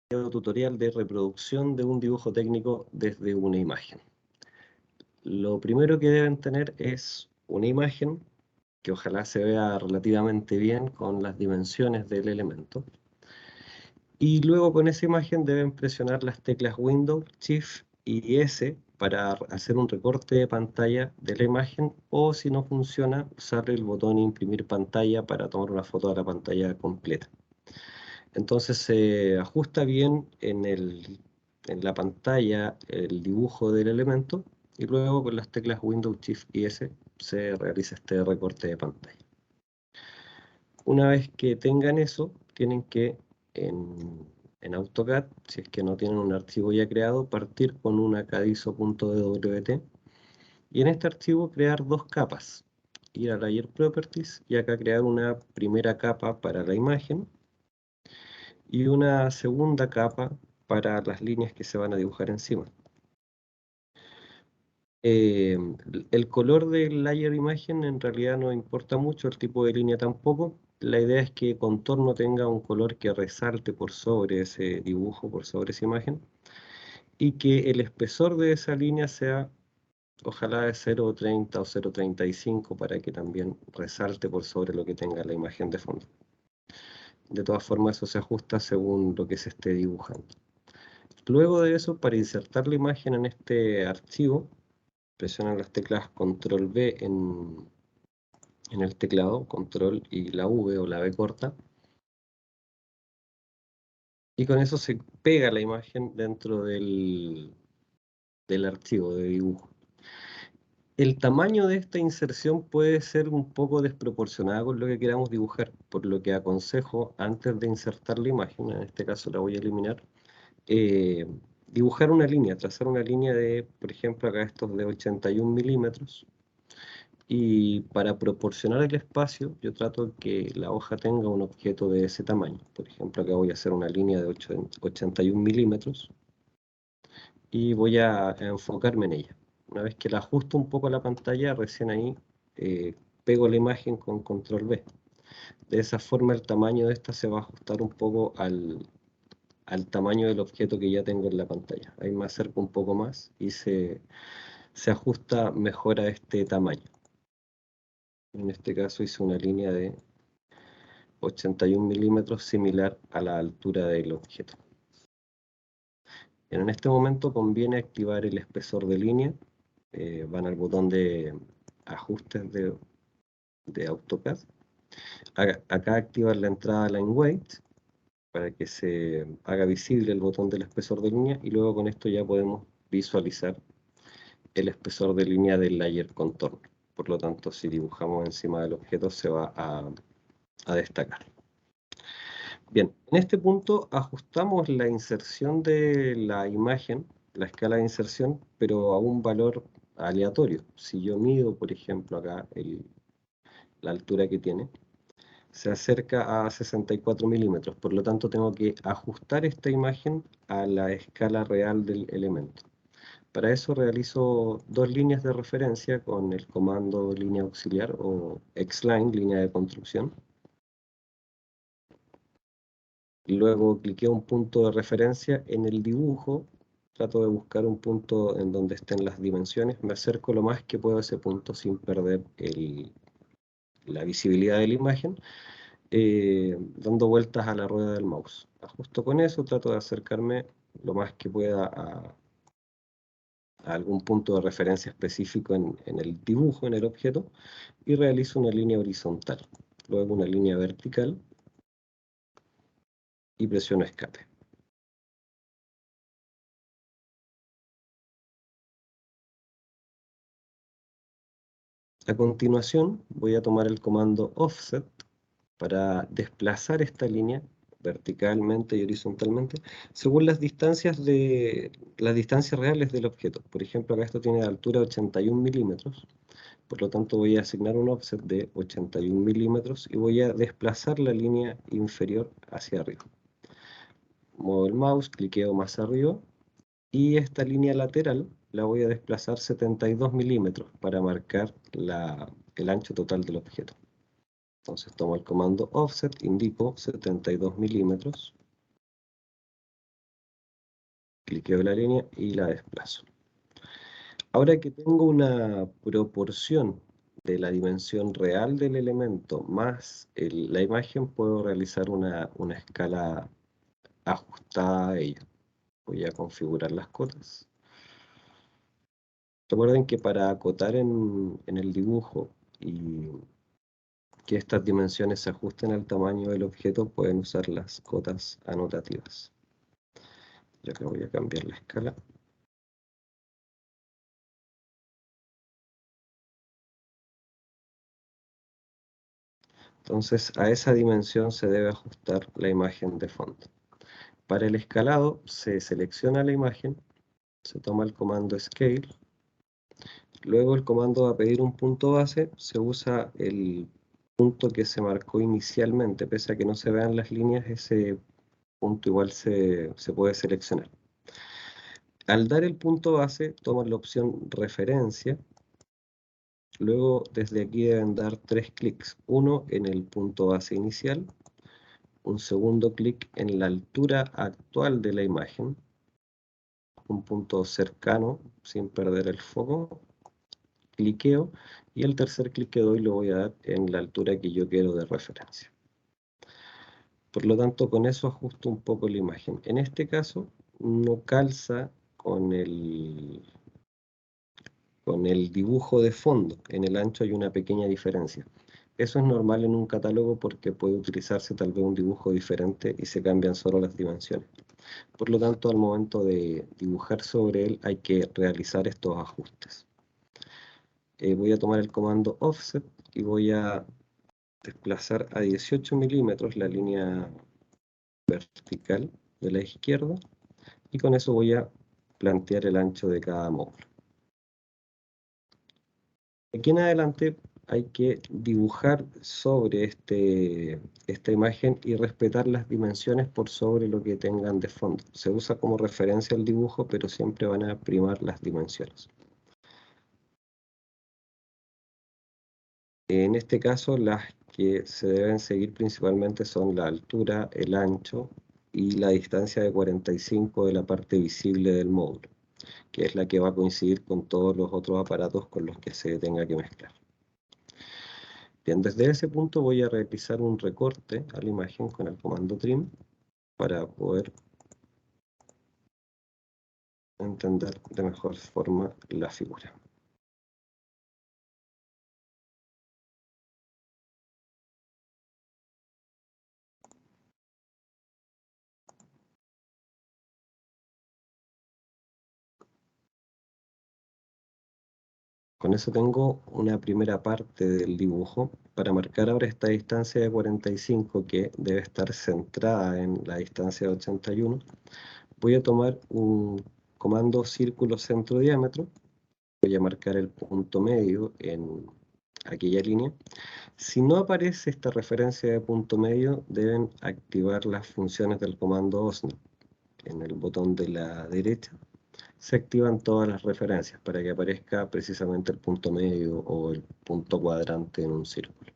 tutorial de reproducción de un dibujo técnico desde una imagen. Lo primero que deben tener es una imagen que ojalá se vea relativamente bien con las dimensiones del elemento. Y luego con esa imagen deben presionar las teclas Windows, Shift y S para hacer un recorte de pantalla de la imagen, o si no funciona, usar el botón imprimir pantalla para tomar una foto de la pantalla completa. Entonces se ajusta bien en la pantalla el dibujo del elemento, y luego con las teclas Windows, Shift y S se realiza este recorte de pantalla. Una vez que tengan eso, tienen que en AutoCAD, si es que no tienen un archivo ya creado, partir con una cadizo.dwt y en este archivo crear dos capas. Ir a Layer Properties y acá crear una primera capa para la imagen y una segunda capa para las líneas que se van a dibujar encima. Eh, el color del layer imagen en realidad no importa mucho, el tipo de línea tampoco. La idea es que contorno tenga un color que resalte por sobre ese dibujo, por sobre esa imagen, y que el espesor de esa línea sea ojalá de 0,30 o 0,35 para que también resalte por sobre lo que tenga la imagen de fondo. De todas formas, eso se ajusta según lo que se esté dibujando. Luego de eso, para insertar la imagen en este archivo, presionan las teclas Control V en el teclado, Control y la V o la V corta, y con eso se pega la imagen dentro del archivo de dibujo. El tamaño de esta inserción puede ser un poco desproporcionada con lo que queramos dibujar, por lo que aconsejo, antes de insertar la imagen, en este caso la voy a eliminar, eh, dibujar una línea, trazar una línea de, por ejemplo, acá estos de 81 milímetros, y para proporcionar el espacio, yo trato que la hoja tenga un objeto de ese tamaño. Por ejemplo, acá voy a hacer una línea de 81 milímetros y voy a enfocarme en ella. Una vez que la ajusto un poco a la pantalla, recién ahí pego la imagen con Control V. De esa forma el tamaño de esta se va a ajustar un poco al tamaño del objeto que ya tengo en la pantalla. Ahí me acerco un poco más y se ajusta mejor a este tamaño. En este caso hice una línea de 81 milímetros similar a la altura del objeto. En este momento conviene activar el espesor de línea. Van al botón de ajustes de AutoCAD. Acá activar la entrada Line Weight para que se haga visible el botón del espesor de línea, y luego con esto ya podemos visualizar el espesor de línea del layer contorno. Por lo tanto, si dibujamos encima del objeto se va a destacar. Bien, en este punto ajustamos la inserción de la imagen, la escala de inserción, pero a un valor aleatorio. Si yo mido, por ejemplo, acá la altura que tiene, se acerca a 64 milímetros. Por lo tanto, tengo que ajustar esta imagen a la escala real del elemento. Para eso realizo dos líneas de referencia con el comando línea auxiliar o Xline, línea de construcción. Luego cliqueo un punto de referencia en el dibujo, trato de buscar un punto en donde estén las dimensiones, me acerco lo más que puedo a ese punto sin perder la visibilidad de la imagen, dando vueltas a la rueda del mouse. Ajusto con eso, trato de acercarme lo más que pueda a algún punto de referencia específico en el dibujo, en el objeto, y realizo una línea horizontal, luego una línea vertical y presiono escape. A continuación voy a tomar el comando offset para desplazar esta línea verticalmente y horizontalmente según las distancias reales del objeto. Por ejemplo, acá esto tiene de altura 81 milímetros, por lo tanto voy a asignar un offset de 81 milímetros y voy a desplazar la línea inferior hacia arriba. Muevo el mouse, cliqueo más arriba y esta línea lateral la voy a desplazar 72 milímetros para marcar el ancho total del objeto. Entonces tomo el comando offset, indico 72 milímetros cliqueo la línea y la desplazo. Ahora que tengo una proporción de la dimensión real del elemento más la imagen, puedo realizar una escala ajustada a ello. Voy a configurar las cotas. Recuerden que para acotar en el dibujo y que estas dimensiones se ajusten al tamaño del objeto, pueden usar las cotas anotativas. Ya que voy a cambiar la escala. Entonces a esa dimensión se debe ajustar la imagen de fondo. Para el escalado se selecciona la imagen, se toma el comando Scale, luego el comando va a pedir un punto base, se usa el punto que se marcó inicialmente, pese a que no se vean las líneas, ese punto igual se puede seleccionar. Al dar el punto base, toman la opción referencia. Luego desde aquí deben dar 3 clics, uno en el punto base inicial, un segundo clic en la altura actual de la imagen, un punto cercano sin perder el foco, cliqueo y el tercer clic que doy lo voy a dar en la altura que yo quiero de referencia. Por lo tanto, con eso ajusto un poco la imagen. En este caso no calza con el dibujo de fondo. En el ancho hay una pequeña diferencia. Eso es normal en un catálogo porque puede utilizarse tal vez un dibujo diferente y se cambian solo las dimensiones. Por lo tanto, al momento de dibujar sobre él hay que realizar estos ajustes. Voy a tomar el comando Offset y voy a desplazar a 18 milímetros la línea vertical de la izquierda y con eso voy a plantear el ancho de cada módulo. Aquí en adelante hay que dibujar sobre esta imagen y respetar las dimensiones por sobre lo que tengan de fondo. Se usa como referencia el dibujo, pero siempre van a primar las dimensiones. En este caso, las que se deben seguir principalmente son la altura, el ancho y la distancia de 45 de la parte visible del módulo, que es la que va a coincidir con todos los otros aparatos con los que se tenga que mezclar. Bien, desde ese punto voy a realizar un recorte a la imagen con el comando Trim para poder entender de mejor forma la figura. Con eso tengo una primera parte del dibujo. Para marcar ahora esta distancia de 45 que debe estar centrada en la distancia de 81, voy a tomar un comando círculo centro diámetro. Voy a marcar el punto medio en aquella línea. Si no aparece esta referencia de punto medio, deben activar las funciones del comando OSNAP. En el botón de la derecha se activan todas las referencias para que aparezca precisamente el punto medio o el punto cuadrante en un círculo.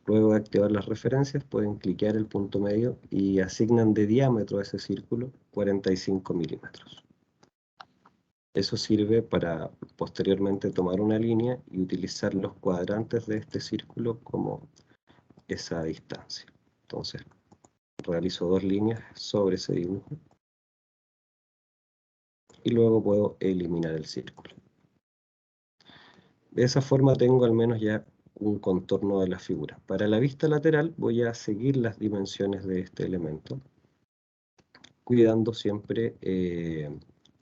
Luego de activar las referencias pueden cliquear el punto medio y asignan de diámetro a ese círculo 45 milímetros. Eso sirve para posteriormente tomar una línea y utilizar los cuadrantes de este círculo como esa distancia. Entonces realizo 2 líneas sobre ese dibujo y luego puedo eliminar el círculo. De esa forma tengo al menos ya un contorno de la figura. Para la vista lateral voy a seguir las dimensiones de este elemento, cuidando siempre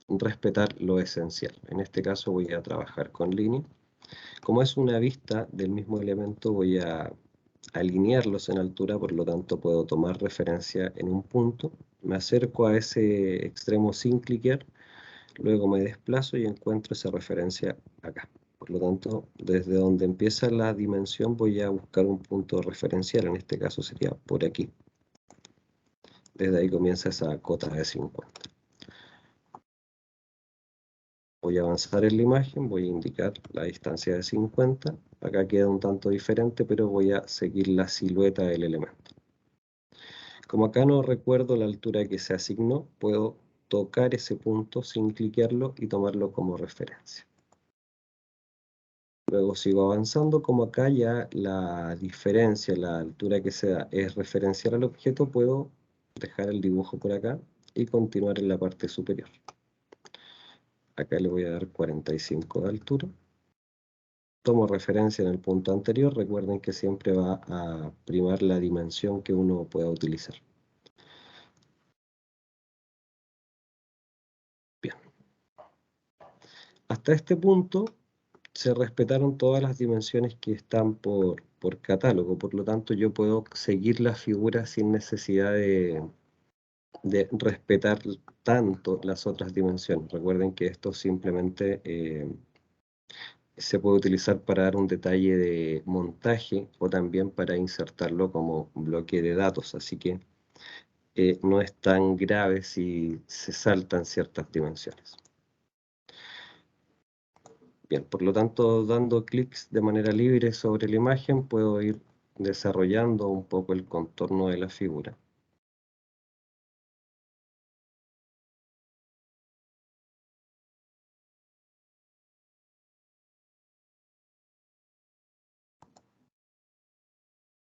respetar lo esencial. En este caso voy a trabajar con línea. Como es una vista del mismo elemento, voy a alinearlos en altura, por lo tanto puedo tomar referencia en un punto, me acerco a ese extremo sin cliquear, luego me desplazo y encuentro esa referencia acá. Por lo tanto, desde donde empieza la dimensión voy a buscar un punto referencial, en este caso sería por aquí. Desde ahí comienza esa cota de 50. Voy a avanzar en la imagen, voy a indicar la distancia de 50. Acá queda un tanto diferente, pero voy a seguir la silueta del elemento. Como acá no recuerdo la altura que se asignó, puedo tocar ese punto sin cliquearlo y tomarlo como referencia. Luego sigo avanzando, como acá ya la diferencia, la altura que se da es referencial al objeto, puedo dejar el dibujo por acá y continuar en la parte superior. Acá le voy a dar 45 de altura. Tomo referencia en el punto anterior, recuerden que siempre va a primar la dimensión que uno pueda utilizar. Bien. Hasta este punto se respetaron todas las dimensiones que están por catálogo, por lo tanto yo puedo seguir la figura sin necesidad de respetar tanto las otras dimensiones. Recuerden que esto simplemente se puede utilizar para dar un detalle de montaje o también para insertarlo como bloque de datos, así que no es tan grave si se saltan ciertas dimensiones. Bien, por lo tanto, dando clics de manera libre sobre la imagen, puedo ir desarrollando un poco el contorno de la figura.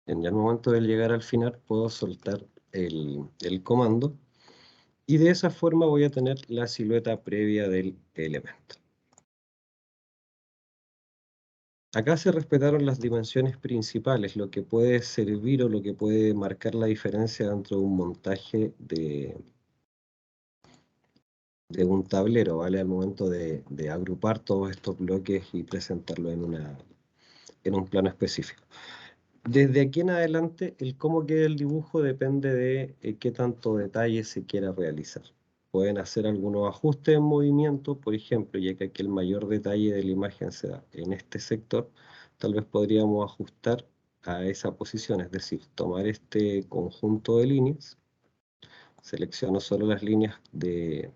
Bien, ya al momento de llegar al final, puedo soltar el comando y de esa forma voy a tener la silueta previa del elemento. Acá se respetaron las dimensiones principales, lo que puede servir o lo que puede marcar la diferencia dentro de un montaje de un tablero, ¿vale? Al momento de agrupar todos estos bloques y presentarlo en un plano específico. Desde aquí en adelante, el cómo quede el dibujo depende de qué tanto detalle se quiera realizar. Pueden hacer algunos ajustes en movimiento, por ejemplo, ya que aquí el mayor detalle de la imagen se da en este sector, tal vez podríamos ajustar a esa posición, es decir, tomar este conjunto de líneas, selecciono solo las líneas de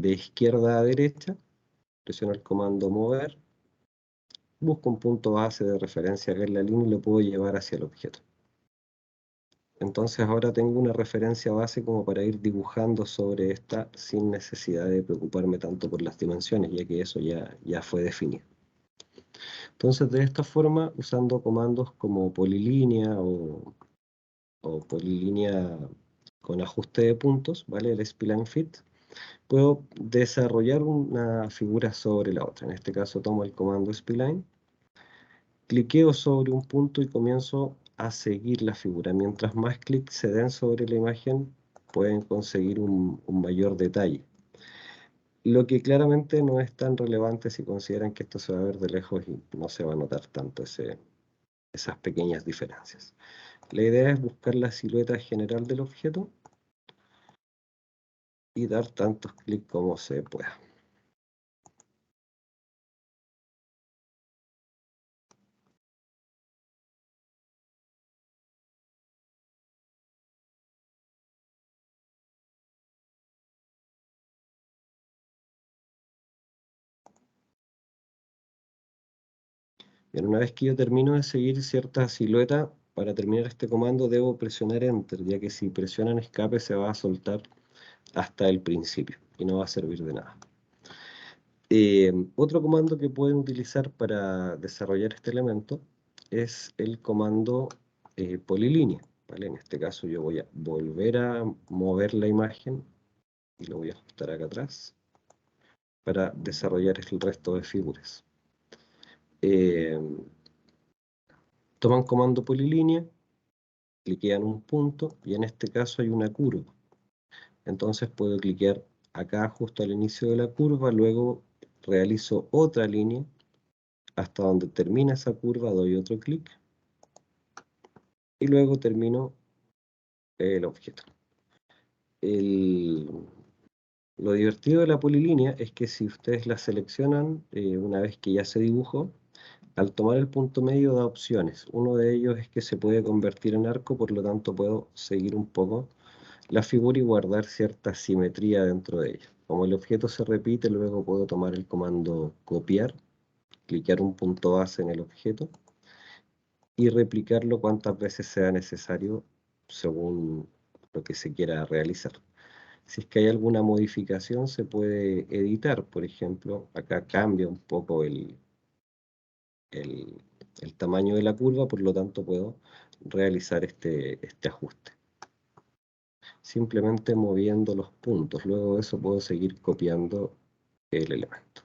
izquierda a derecha, presiono el comando mover, busco un punto base de referencia que es la línea y lo puedo llevar hacia el objeto. Entonces ahora tengo una referencia base como para ir dibujando sobre esta sin necesidad de preocuparme tanto por las dimensiones, ya que eso ya fue definido. Entonces de esta forma, usando comandos como polilínea o polilínea con ajuste de puntos, ¿vale? El spline fit, puedo desarrollar una figura sobre la otra. En este caso tomo el comando spline, cliqueo sobre un punto y comienzo a seguir la figura. Mientras más clics se den sobre la imagen, pueden conseguir un mayor detalle. Lo que claramente no es tan relevante si consideran que esto se va a ver de lejos y no se va a notar tanto esas pequeñas diferencias. La idea es buscar la silueta general del objeto y dar tantos clics como se pueda. Bien, una vez que yo termino de seguir cierta silueta, para terminar este comando debo presionar Enter, ya que si presionan escape se va a soltar hasta el principio y no va a servir de nada. Otro comando que pueden utilizar para desarrollar este elemento es el comando polilínea, ¿vale? En este caso yo voy a volver a mover la imagen y lo voy a ajustar acá atrás para desarrollar el resto de figuras. Eh, Toman comando polilínea, cliquean un punto y en este caso hay una curva. Entonces puedo cliquear acá justo al inicio de la curva, luego realizo otra línea hasta donde termina esa curva, doy otro clic y luego termino el objeto. Lo divertido de la polilínea es que si ustedes la seleccionan una vez que ya se dibujó, al tomar el punto medio da opciones. Uno de ellos es que se puede convertir en arco, por lo tanto puedo seguir un poco la figura y guardar cierta simetría dentro de ella. Como el objeto se repite, luego puedo tomar el comando copiar, clicar un punto base en el objeto y replicarlo cuantas veces sea necesario según lo que se quiera realizar. Si es que hay alguna modificación, se puede editar. Por ejemplo, acá cambia un poco el, el tamaño de la curva, por lo tanto puedo realizar este ajuste. Simplemente moviendo los puntos. Luego de eso puedo seguir copiando el elemento.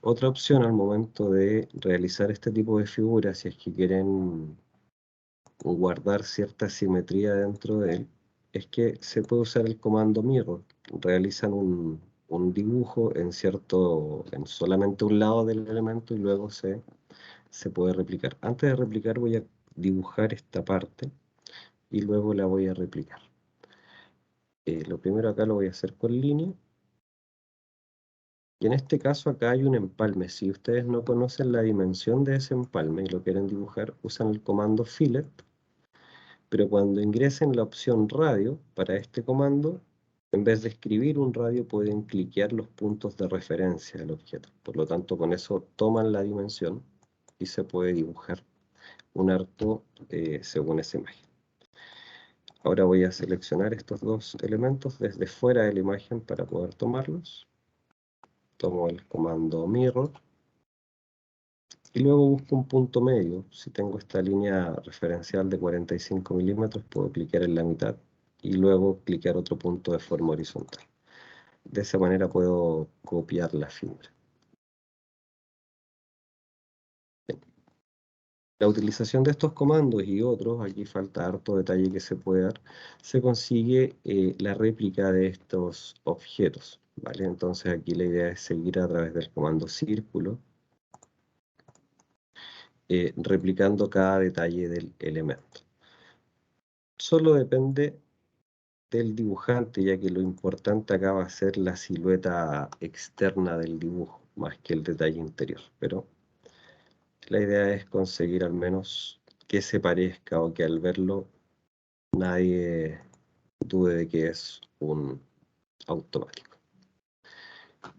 Otra opción al momento de realizar este tipo de figuras, si es que quieren guardar cierta simetría dentro de él, es que se puede usar el comando mirror. Realizan un dibujo en solamente un lado del elemento y luego se puede replicar. Antes de replicar voy a dibujar esta parte y luego la voy a replicar. Lo primero acá lo voy a hacer con línea. Y en este caso acá hay un empalme. Si ustedes no conocen la dimensión de ese empalme y lo quieren dibujar, usan el comando fillet. Pero cuando ingresen la opción radio para este comando, en vez de escribir un radio, pueden cliquear los puntos de referencia del objeto. Por lo tanto, con eso toman la dimensión y se puede dibujar un arco según esa imagen. Ahora voy a seleccionar estos dos elementos desde fuera de la imagen para poder tomarlos. Tomo el comando mirror y luego busco un punto medio. Si tengo esta línea referencial de 45 milímetros, puedo clicar en la mitad y luego clicar otro punto de forma horizontal. De esa manera puedo copiar la fibra. Bien. La utilización de estos comandos y otros, aquí falta harto detalle que se puede dar, se consigue la réplica de estos objetos, ¿vale? Entonces aquí la idea es seguir a través del comando círculo, replicando cada detalle del elemento. Solo depende del dibujante, ya que lo importante acá va a ser la silueta externa del dibujo, más que el detalle interior. Pero la idea es conseguir al menos que se parezca o que al verlo nadie dude de que es un automático.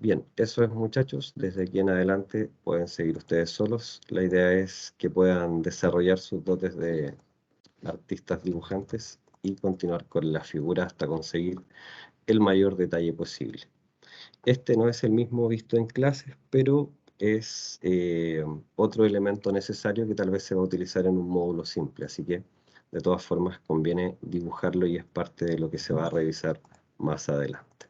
Bien, eso es, muchachos. Desde aquí en adelante pueden seguir ustedes solos. La idea es que puedan desarrollar sus dotes de artistas dibujantes y continuar con la figura hasta conseguir el mayor detalle posible. Este no es el mismo visto en clases, pero es otro elemento necesario que tal vez se va a utilizar en un módulo simple, así que de todas formas conviene dibujarlo y es parte de lo que se va a revisar más adelante.